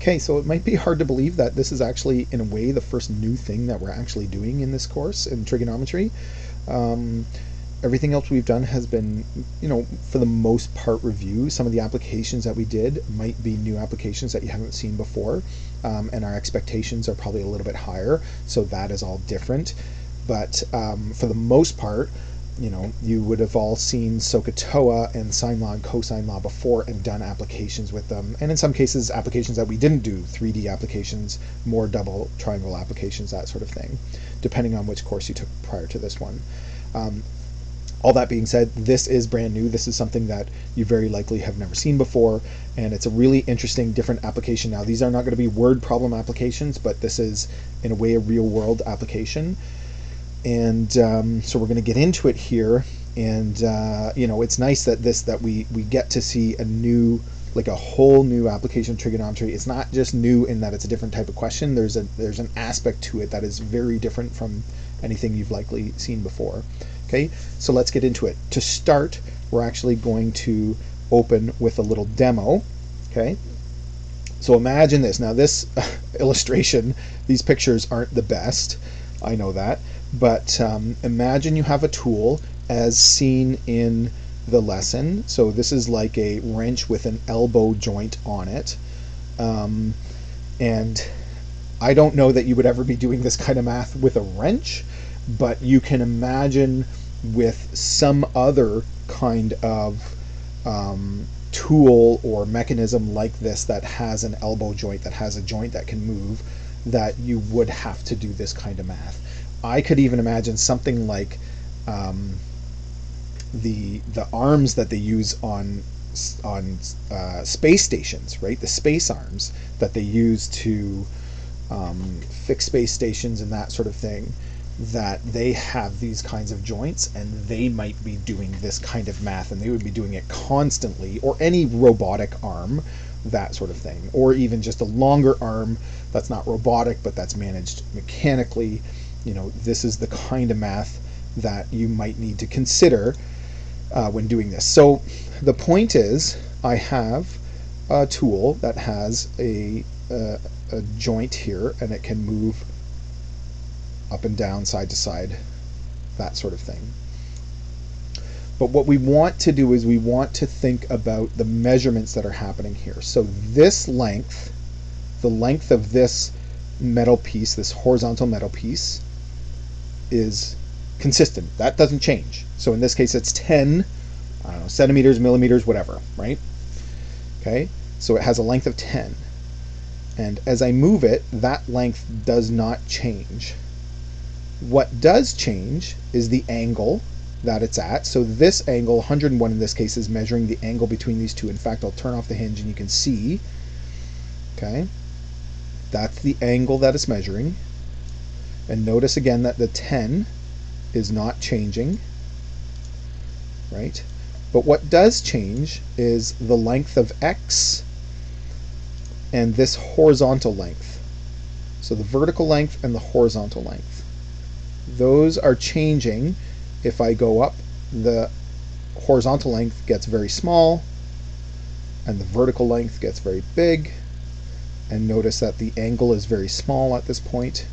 Okay, so it might be hard to believe that this is actually, in a way, the first new thing that we're actually doing in this course in trigonometry. Um, Everything else we've done has been, for the most part, review. Some of the applications that we did might be new applications that you haven't seen before, and our expectations are probably a little bit higher, so that is all different. But for the most part, you would have all seen SOHCAHTOA and sine law and cosine law before and done applications with them. And in some cases, applications that we didn't do, 3D applications, more double triangle applications, that sort of thing, depending on which course you took prior to this one. All that being said, this is brand new. This is something that you very likely have never seen before, and it's a really interesting, different application. Now, these are not going to be word problem applications, but this is, in a way, a real-world application. And so we're going to get into it here, and it's nice that we get to see a whole new application of trigonometry. It's not just new in that it's a different type of question. There's an aspect to it that is very different from anything you've likely seen before. Okay, so let's get into it. To start, we're actually going to open with a little demo. Okay, so imagine this. Now, this illustration, these pictures aren't the best, I know that, but imagine you have a tool as seen in the lesson. So this is like a wrench with an elbow joint on it, and I don't know that you would ever be doing this kind of math with a wrench, but you can imagine with some other kind of tool or mechanism like this that has an elbow joint, that has a joint that can move, that you would have to do this kind of math. I could even imagine something like the arms that they use on space stations, right? The space arms that they use to fix space stations and that sort of thing, that they have these kinds of joints, and they might be doing this kind of math, and they would be doing it constantly, or any robotic arm, that sort of thing, or even just a longer arm that's not robotic but that's managed mechanically. This is the kind of math that you might need to consider when doing this. So the point is, I have a tool that has a joint here, and it can move up and down, side to side, that sort of thing. But what we want to do is we want to think about the measurements that are happening here. So this length, the length of this metal piece, this horizontal metal piece, is consistent. That doesn't change. So in this case, it's 10, centimeters, millimeters, whatever, right? Okay, so it has a length of 10. And as I move it, that length does not change. What does change is the angle that it's at. So this angle, 101 in this case, is measuring the angle between these two. In fact, I'll turn off the hinge and you can see, okay, that's the angle that it's measuring. And notice again that the 10 is not changing, right? But what does change is the length of x and this horizontal length. So the vertical length and the horizontal length. Those are changing. If I go up, the horizontal length gets very small and the vertical length gets very big. And notice that the angle is very small at this point,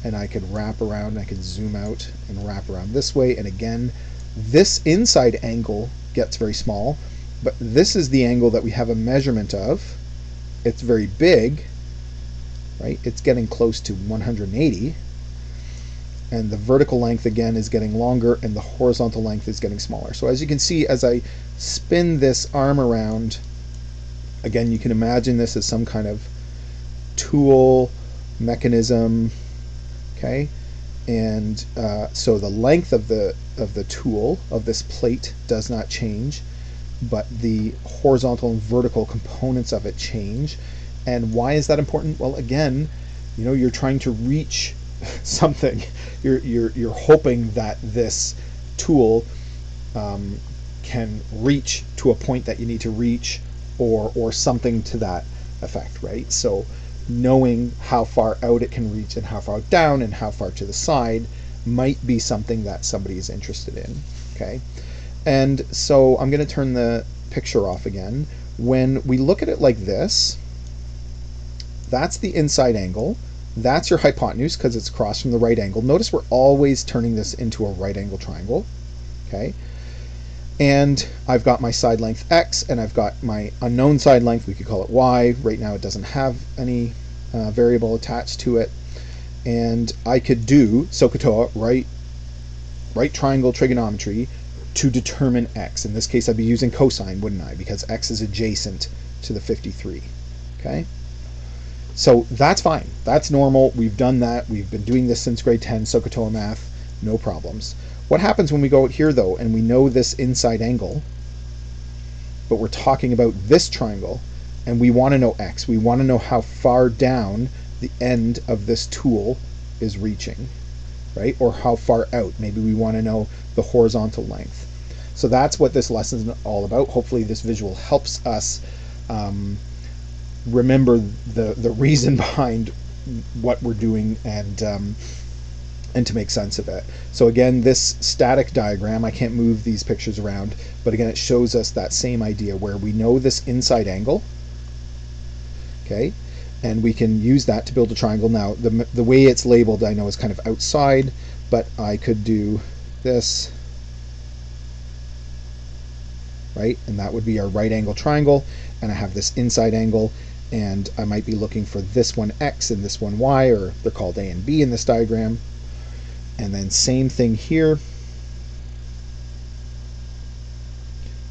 and I could wrap around, I could zoom out and wrap around this way, and again, this inside angle gets very small, but this is the angle that we have a measurement of. It's very big, right? It's getting close to 180, and the vertical length again is getting longer, and the horizontal length is getting smaller. So as you can see, as I spin this arm around, again, you can imagine this as some kind of tool mechanism, okay? And so the length of the tool, of this plate, does not change, but the horizontal and vertical components of it change. And why is that important? Well, again, you're trying to reach something. You're hoping that this tool can reach to a point that you need to reach, or something to that effect, right? So knowing how far out it can reach and how far down and how far to the side might be something that somebody is interested in, okay? And so I'm going to turn the picture off again. When we look at it like this, that's the inside angle. That's your hypotenuse because it's across from the right angle. Notice we're always turning this into a right angle triangle. Okay. And I've got my side length x, and I've got my unknown side length. We could call it y. Right now it doesn't have any variable attached to it. And I could do SOHCAHTOA, right triangle trigonometry, to determine x. In this case, I'd be using cosine, wouldn't I? Because x is adjacent to the 53. Okay? So that's fine. That's normal. We've done that. We've been doing this since grade 10, SOHCAHTOA math. No problems. What happens when we go out here, though, and we know this inside angle, but we're talking about this triangle, and we want to know x. We want to know how far down the end of this tool is reaching, right? Or how far out. Maybe we want to know the horizontal length. So that's what this lesson is all about. Hopefully this visual helps us remember the reason behind what we're doing and to make sense of it. So again, this static diagram, I can't move these pictures around, but again, it shows us that same idea where we know this inside angle, okay, and we can use that to build a triangle. Now, the way it's labeled, I know is kind of outside, but I could do this, right, and that would be our right angle triangle, and I have this inside angle, and I might be looking for this one x and this one y, or they're called A and B in this diagram. And then same thing here.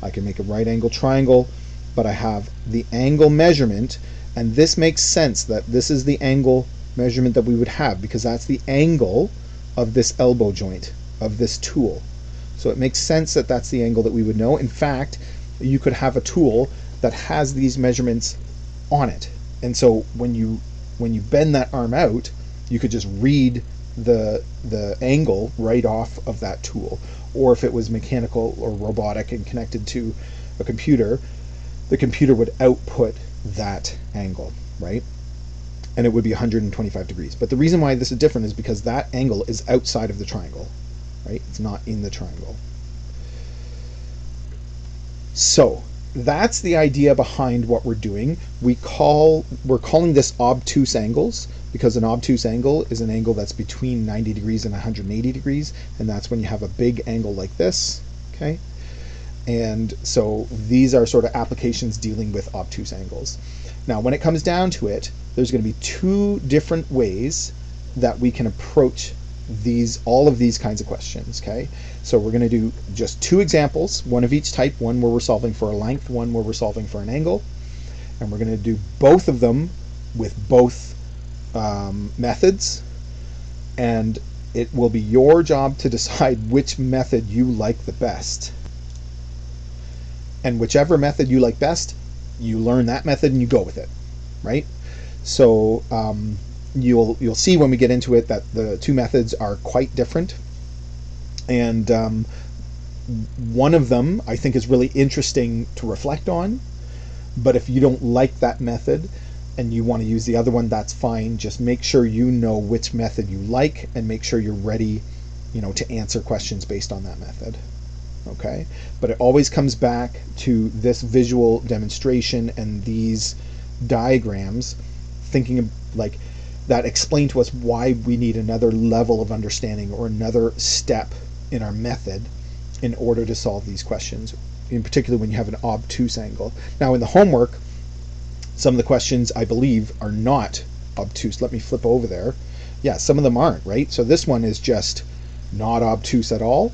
I can make a right angle triangle, but I have the angle measurement, and this makes sense that this is the angle measurement that we would have because that's the angle of this elbow joint of this tool. So it makes sense that that's the angle that we would know. In fact, you could have a tool that has these measurements on it. And so when you bend that arm out, you could just read the angle right off of that tool. Or if it was mechanical or robotic and connected to a computer, the computer would output that angle, right? And it would be 125 degrees. But the reason why this is different is because that angle is outside of the triangle, right? It's not in the triangle. So that's the idea behind what we're doing. We're calling this obtuse angles because an obtuse angle is an angle that's between 90 degrees and 180 degrees, and that's when you have a big angle like this, okay? And so these are sort of applications dealing with obtuse angles. Now, when it comes down to it, there's going to be two different ways that we can approach all of these kinds of questions, okay? So we're going to do just two examples, one of each type, one where we're solving for a length, one where we're solving for an angle, and we're going to do both of them with both methods, and it will be your job to decide which method you like the best. And whichever method you like best, you learn that method and you go with it, right? So you'll see when we get into it that the two methods are quite different, and one of them I think is really interesting to reflect on, but if you don't like that method and you want to use the other one, that's fine. Just make sure you know which method you like and make sure you're ready, to answer questions based on that method. Okay, but it always comes back to this visual demonstration and these diagrams, thinking of like that explain to us why we need another level of understanding or another step in our method in order to solve these questions, in particular when you have an obtuse angle. Now in the homework, some of the questions I believe are not obtuse. Let me flip over there. Yeah, some of them aren't, right? So this one is just not obtuse at all.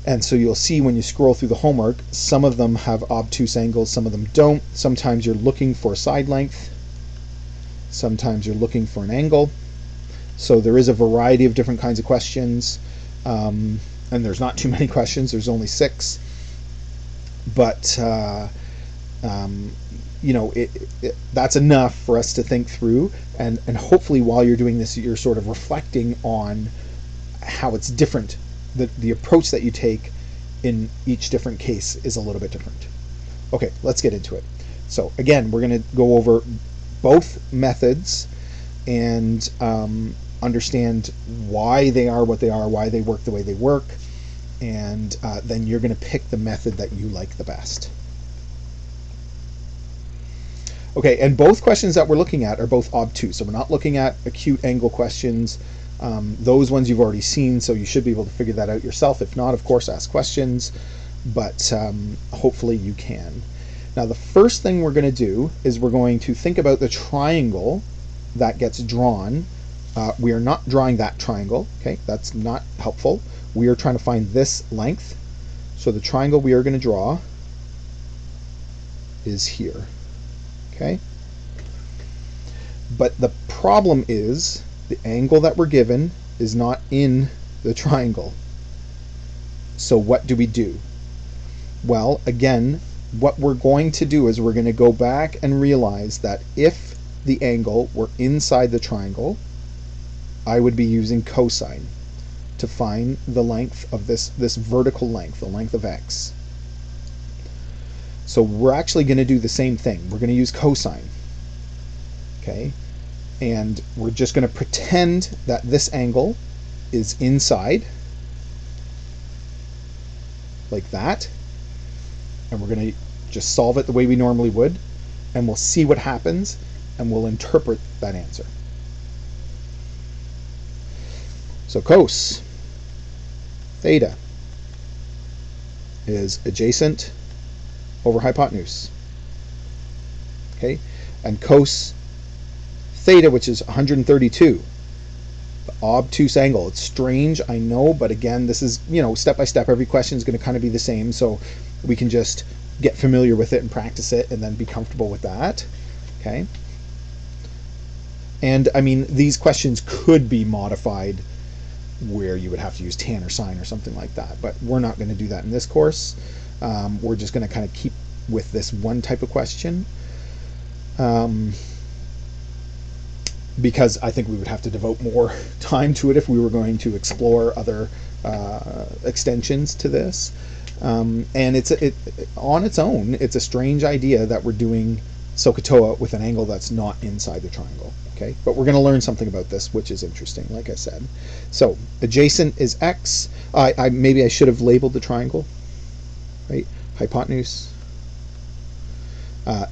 And so you'll see when you scroll through the homework, some of them have obtuse angles, some of them don't. Sometimes you're looking for a side length. Sometimes you're looking for an angle. So there is a variety of different kinds of questions. And there's not too many questions. There's only 6. But, that's enough for us to think through. And hopefully while you're doing this, you're sort of reflecting on how it's different. The approach that you take in each different case is a little bit different. Okay, let's get into it. So again, we're going to go over both methods and understand why they are what they are, why they work the way they work, and then you're going to pick the method that you like the best. Okay, and both questions that we're looking at are both obtuse. So we're not looking at acute angle questions. Those ones you've already seen, so you should be able to figure that out yourself. If not, of course, ask questions, but hopefully you can. Now, the first thing we're going to do is we're going to think about the triangle that gets drawn. We are not drawing that triangle, okay? That's not helpful. We are trying to find this length. So the triangle we are going to draw is here, okay? But the problem is the angle that we're given is not in the triangle. So what do we do? Well, again, what we're going to do is we're going to go back and realize that if the angle were inside the triangle, I would be using cosine to find the length of this vertical length, the length of x. So we're actually going to do the same thing. We're going to use cosine, okay? And we're just going to pretend that this angle is inside, like that. And we're going to just solve it the way we normally would, and we'll see what happens, and we'll interpret that answer. So cos theta is adjacent over hypotenuse. Okay, and cos theta, which is 132, the obtuse angle. It's strange, I know, but again, this is, step by step. Every question is going to kind of be the same, so we can just get familiar with it and practice it and then be comfortable with that. Okay. And I mean, these questions could be modified where you would have to use tan or sine or something like that, but we're not going to do that in this course. We're just going to kind of keep with this one type of question, because I think we would have to devote more time to it if we were going to explore other extensions to this. And on its own, it's a strange idea that we're doing SOHCAHTOA with an angle that's not inside the triangle. Okay, but we're going to learn something about this, which is interesting, like I said. So adjacent is x. Maybe I should have labeled the triangle, right? Hypotenuse.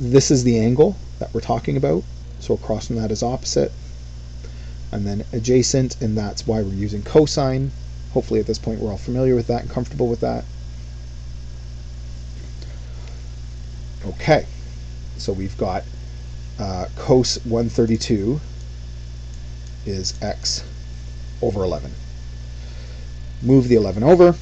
This is the angle that we're talking about, so across from that is opposite. And then adjacent, and that's why we're using cosine. Hopefully at this point we're all familiar with that and comfortable with that. Okay, so we've got cos 132 is x over 11. Move the 11 over.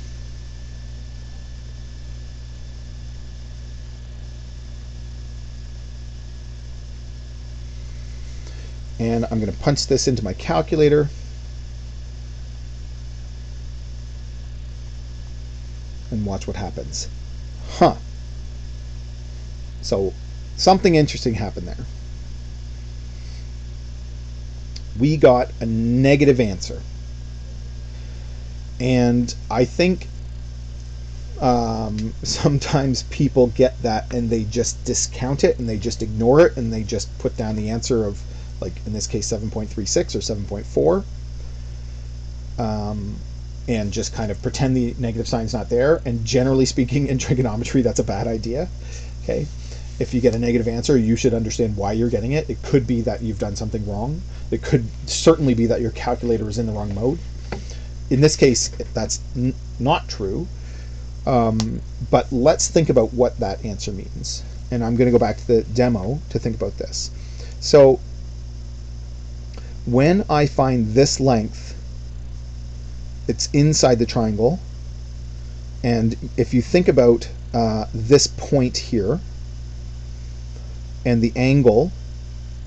And I'm going to punch this into my calculator. And watch what happens. So something interesting happened there. We got a negative answer. And I think sometimes people get that and they just discount it and they just ignore it and they just put down the answer of, like in this case, 7.36 or 7.4. And just kind of pretend the negative sign's not there. And generally speaking, in trigonometry, that's a bad idea. Okay. If you get a negative answer, you should understand why you're getting it. It could be that you've done something wrong. It could certainly be that your calculator is in the wrong mode. In this case, that's not true. But let's think about what that answer means. And I'm going to go back to the demo to think about this. So when I find this length, it's inside the triangle. And if you think about this point here, and the angle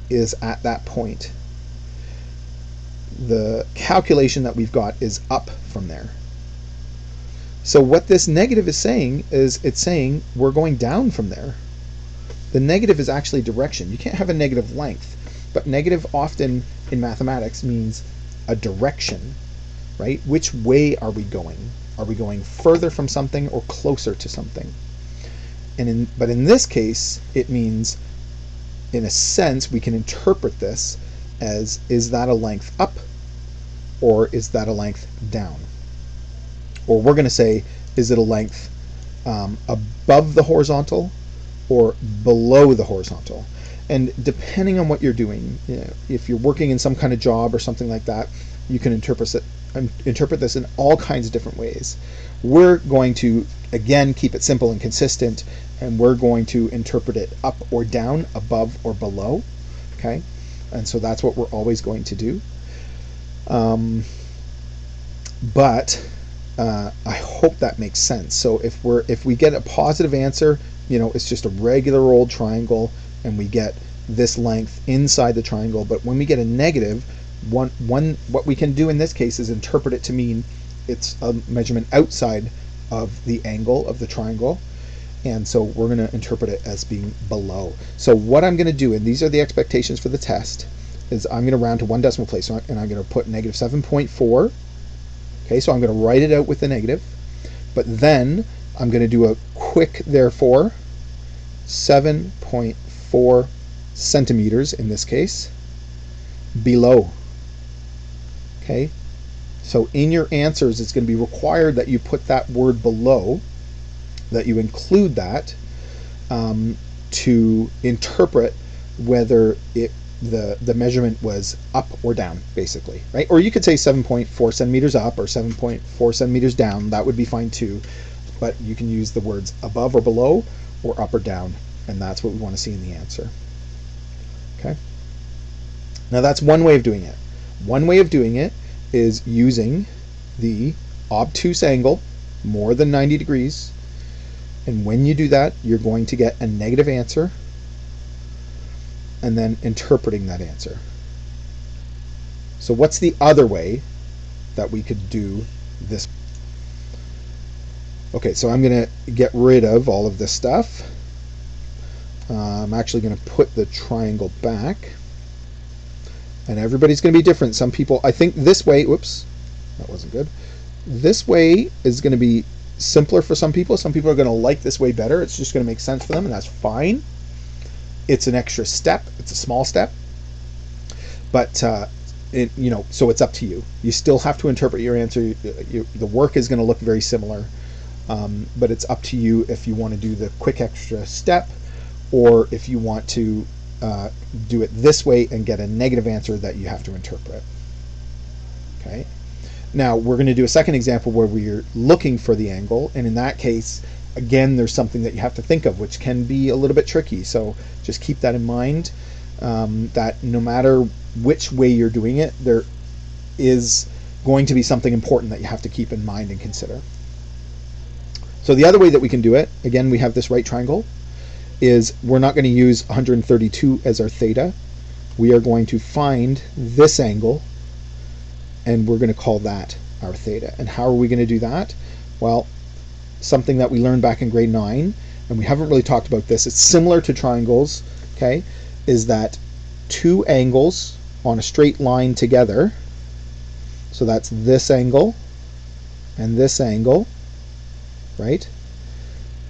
is at that point, the calculation that we've got is up from there. So what this negative is saying is it's saying we're going down from there. The negative is actually direction. You can't have a negative length, but negative often in mathematics means a direction, right? Which way are we going? Are we going further from something or closer to something? But in this case, it means, in a sense, we can interpret this as, is that a length up or is that a length down? Or we're going to say, is it a length above the horizontal or below the horizontal? And depending on what you're doing, if you're working in some kind of job or something like that, you can interpret this in all kinds of different ways. We're going to, again, keep it simple and consistent, and we're going to interpret it up or down, above or below. Okay? And so that's what we're always going to do. But I hope that makes sense. So if we get a positive answer, it's just a regular old triangle, and we get this length inside the triangle. But when we get a negative, what we can do in this case is interpret it to mean it's a measurement outside of the angle of the triangle. And so we're going to interpret it as being below. So what I'm going to do, and these are the expectations for the test, is I'm going to round to one decimal place, and I'm going to put negative 7.4. Okay, so I'm going to write it out with the negative, but then I'm going to do a quick therefore. 7.4 centimeters in this case below. Okay, so in your answers it's going to be required that you put that word below, that you include that to interpret whether the measurement was up or down, basically, right? Or you could say 7.4 centimeters up or 7.4 centimeters down. That would be fine too, but you can use the words above or below or up or down, and that's what we want to see in the answer. Okay. Now that's one way of doing it. One way of doing it is using the obtuse angle, more than 90 degrees, and when you do that, you're going to get a negative answer, and then interpreting that answer. So what's the other way that we could do this? Okay, so I'm going to get rid of all of this stuff. I'm actually going to put the triangle back. And everybody's going to be different. Some people, I think this way, whoops, that wasn't good. This way is going to be simpler for some people. Some people are going to like this way better. It's just going to make sense for them, and that's fine. It's an extra step. It's a small step. But, so it's up to you. You still have to interpret your answer. The work is going to look very similar. But it's up to you if you want to do the quick extra step, or if you want to do it this way and get a negative answer that you have to interpret. Okay. Now we're going to do a second example where we're looking for the angle, and in that case, again, there's something that you have to think of, which can be a little bit tricky. So just keep that in mind, that no matter which way you're doing it, there is going to be something important that you have to keep in mind and consider. So the other way that we can do it, again, we have this right triangle, is we're not going to use 132 as our theta. We are going to find this angle, and we're going to call that our theta. And how are we going to do that? Well, something that we learned back in grade 9, and we haven't really talked about this, it's similar to triangles, okay, is that two angles on a straight line together, so that's this angle and this angle, right,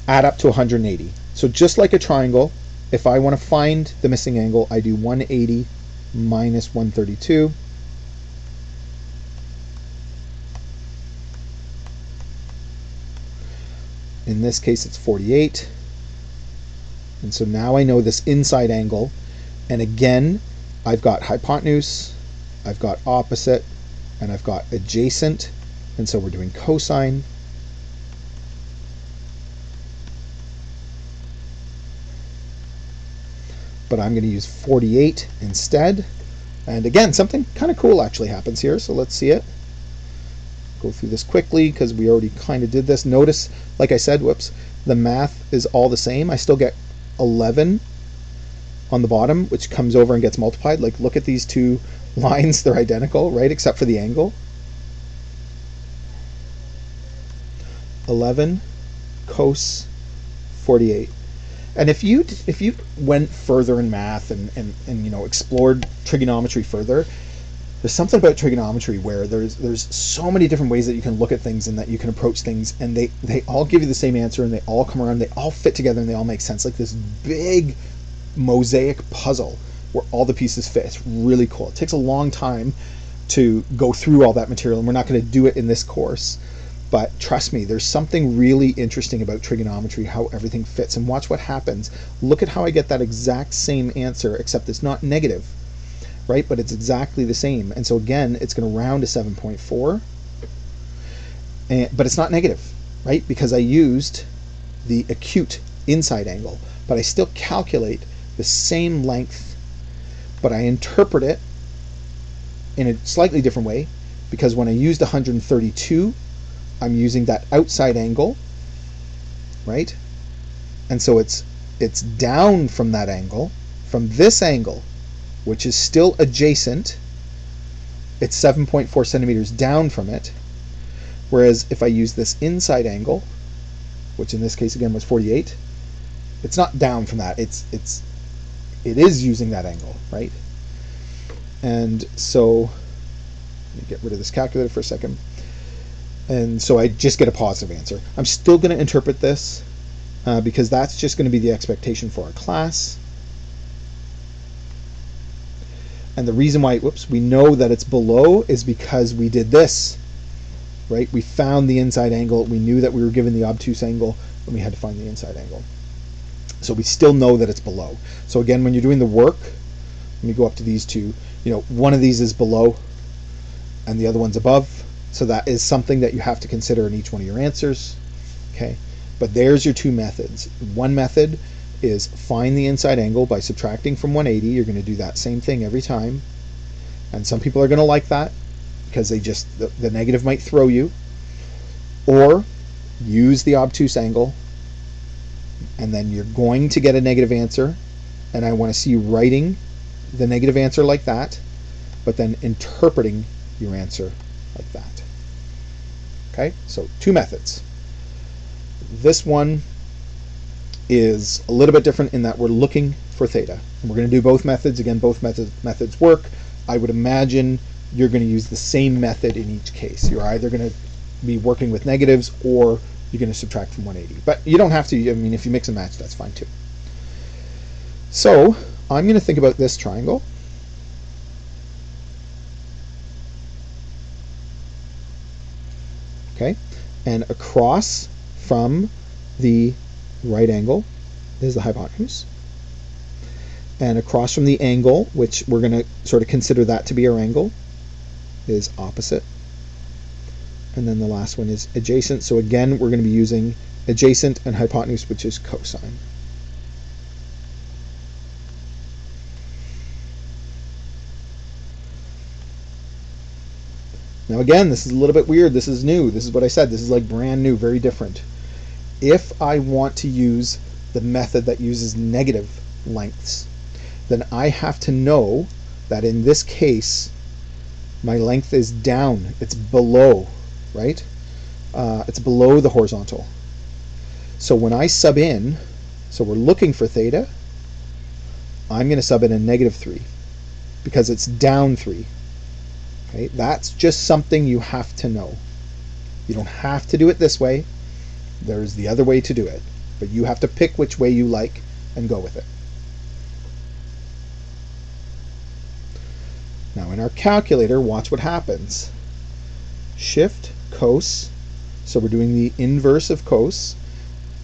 add up to 180. So just like a triangle, if I want to find the missing angle, I do 180 minus 132. In this case, it's 48. And so now I know this inside angle. And again, I've got hypotenuse, I've got opposite, and I've got adjacent. And so we're doing cosine. But I'm going to use 48 instead. And again, something kind of cool actually happens here. So let's see it. Go through this quickly because we already kind of did this. Notice, like I said, whoops, the math is all the same. I still get 11 on the bottom, which comes over and gets multiplied. Like, look at these two lines. They're identical, right, except for the angle. 11 cos 48. And if you went further in math and explored trigonometry further, there's something about trigonometry where there's so many different ways that you can look at things and that you can approach things, and they all give you the same answer, and they all come around, they all fit together, and they all make sense, like this big mosaic puzzle where all the pieces fit. It's really cool. It takes a long time to go through all that material, and we're not going to do it in this course. But trust me, there's something really interesting about trigonometry, how everything fits. And watch what happens. Look at how I get that exact same answer, except it's not negative, right? But it's exactly the same. And so again, it's going to round to 7.4, but it's not negative, right? Because I used the acute inside angle, but I still calculate the same length, but I interpret it in a slightly different way, because when I used 132, I'm using that outside angle, right? And so it's down from that angle, from this angle, which is still adjacent. It's 7.4 centimeters down from it. Whereas if I use this inside angle, which in this case again was 48, it's not down from that. It is using that angle, right? And so let me get rid of this calculator for a second. And so I just get a positive answer. I'm still going to interpret this because that's just going to be the expectation for our class. And the reason why, we know that it's below is because we did this, right? We found the inside angle. We knew that we were given the obtuse angle, and we had to find the inside angle. So we still know that it's below. So again, when you're doing the work, let me go up to these two. One of these is below, and the other one's above. So that is something that you have to consider in each one of your answers. Okay, but there's your two methods. One method is find the inside angle by subtracting from 180. You're going to do that same thing every time. And some people are going to like that because the negative might throw you. Or use the obtuse angle, and then you're going to get a negative answer. And I want to see you writing the negative answer like that, but then interpreting your answer like that. Okay, so two methods. This one is a little bit different in that we're looking for theta. And we're going to do both methods. Again, both methods work. I would imagine you're going to use the same method in each case. You're either going to be working with negatives or you're going to subtract from 180. But you don't have to. I mean, if you mix and match, that's fine too. So I'm going to think about this triangle. Okay, and across from the right angle is the hypotenuse, and across from the angle, which we're going to sort of consider that to be our angle, is opposite, and then the last one is adjacent. So again, we're going to be using adjacent and hypotenuse, which is cosine. Now again, this is a little bit weird. This is new. This is what I said. This is like brand new, very different. If I want to use the method that uses negative lengths, then I have to know that in this case, my length is down. It's below, right? It's below the horizontal. So when I sub in, so we're looking for theta, I'm going to sub in a -3 because it's down 3. Okay, that's just something you have to know. You don't have to do it this way. There's the other way to do it, but you have to pick which way you like and go with it. Now in our calculator, watch what happens. Shift cos, so we're doing the inverse of cos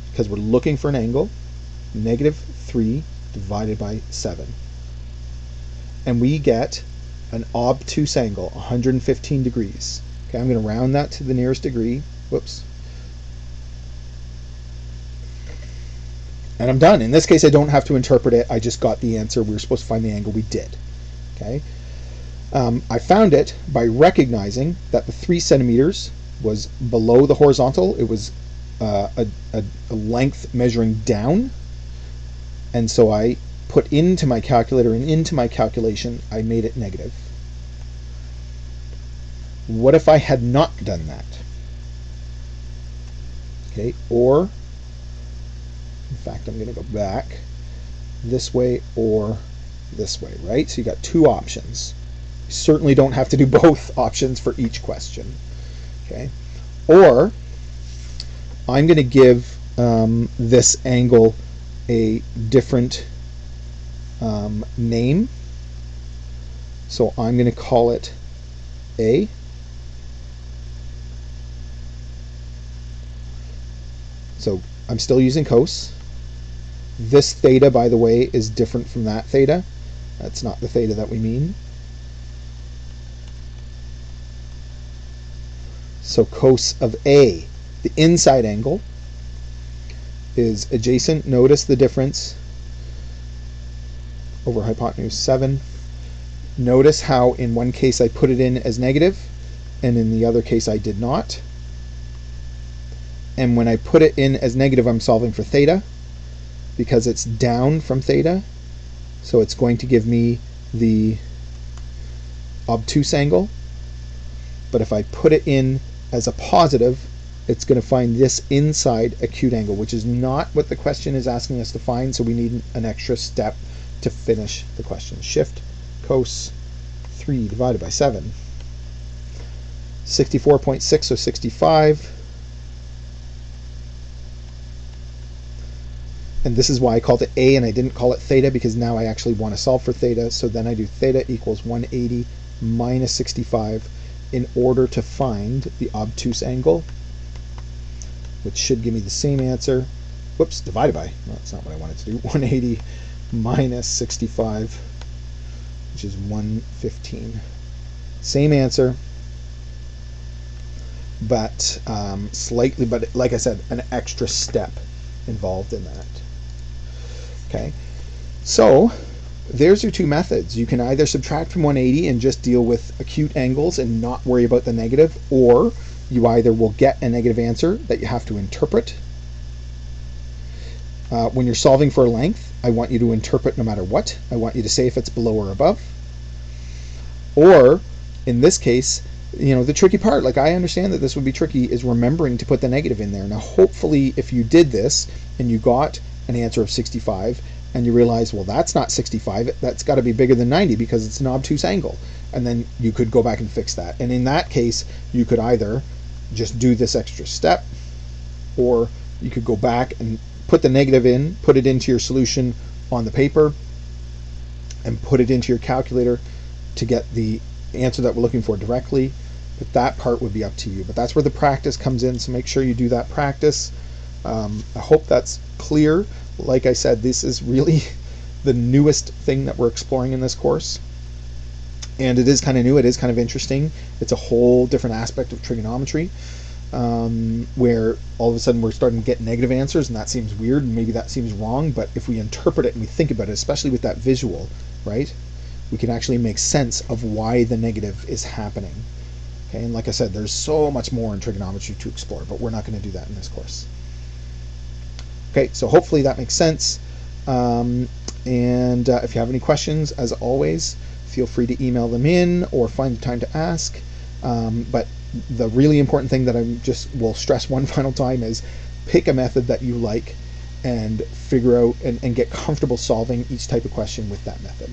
because we're looking for an angle, -3 divided by 7. And we get an obtuse angle, 115 degrees. Okay, I'm going to round that to the nearest degree. Whoops. And I'm done. In this case, I don't have to interpret it. I just got the answer. We were supposed to find the angle. We did. Okay. I found it by recognizing that the 3 centimeters was below the horizontal. It was a length measuring down. And so I put into my calculator, and into my calculation, I made it negative. What if I had not done that? Okay, or, in fact, I'm going to go back this way or this way, right? So you got two options. You certainly don't have to do both options for each question. Okay, or I'm going to give this angle a different name. So I'm going to call it A. So I'm still using cos. This theta, by the way, is different from that theta. That's not the theta that we mean. So cos of A, the inside angle, is adjacent. Notice the difference over hypotenuse 7. Notice how in one case I put it in as negative, and in the other case I did not. And when I put it in as negative, I'm solving for theta, because it's down from theta. So it's going to give me the obtuse angle. But if I put it in as a positive, it's going to find this inside acute angle, which is not what the question is asking us to find, so we need an extra step to finish the question. Shift cos 3 divided by 7. 64.6, or 65. And this is why I called it A and I didn't call it theta, because now I actually want to solve for theta. So then I do theta equals 180 minus 65 in order to find the obtuse angle, which should give me the same answer. Whoops, divided by. No, that's not what I wanted to do. 180 minus 65, which is 115. Same answer, but slightly, but like I said, an extra step involved in that. Okay, so there's your two methods. You can either subtract from 180 and just deal with acute angles and not worry about the negative, or you either will get a negative answer that you have to interpret. When you're solving for a length, I want you to interpret no matter what. I want you to say if it's below or above. Or, in this case, the tricky part, like I understand that this would be tricky, is remembering to put the negative in there. Now, hopefully, if you did this and you got an answer of 65 and you realize, well, that's not 65, that's got to be bigger than 90 because it's an obtuse angle. And then you could go back and fix that. And in that case, you could either just do this extra step, or you could go back and put the negative in, put it into your solution on the paper, and put it into your calculator to get the answer that we're looking for directly. But that part would be up to you. But that's where the practice comes in, so make sure you do that practice. I hope that's clear. Like I said, this is really the newest thing that we're exploring in this course. And it is kind of new, it is kind of interesting. It's a whole different aspect of trigonometry, where all of a sudden we're starting to get negative answers, and that seems weird, and maybe that seems wrong, but if we interpret it and we think about it, especially with that visual, right, we can actually make sense of why the negative is happening. Okay, and like I said, there's so much more in trigonometry to explore, but we're not going to do that in this course. Okay, so hopefully that makes sense. And if you have any questions, as always, feel free to email them in or find the time to ask. But the really important thing that I just will stress one final time is pick a method that you like and figure out and get comfortable solving each type of question with that method.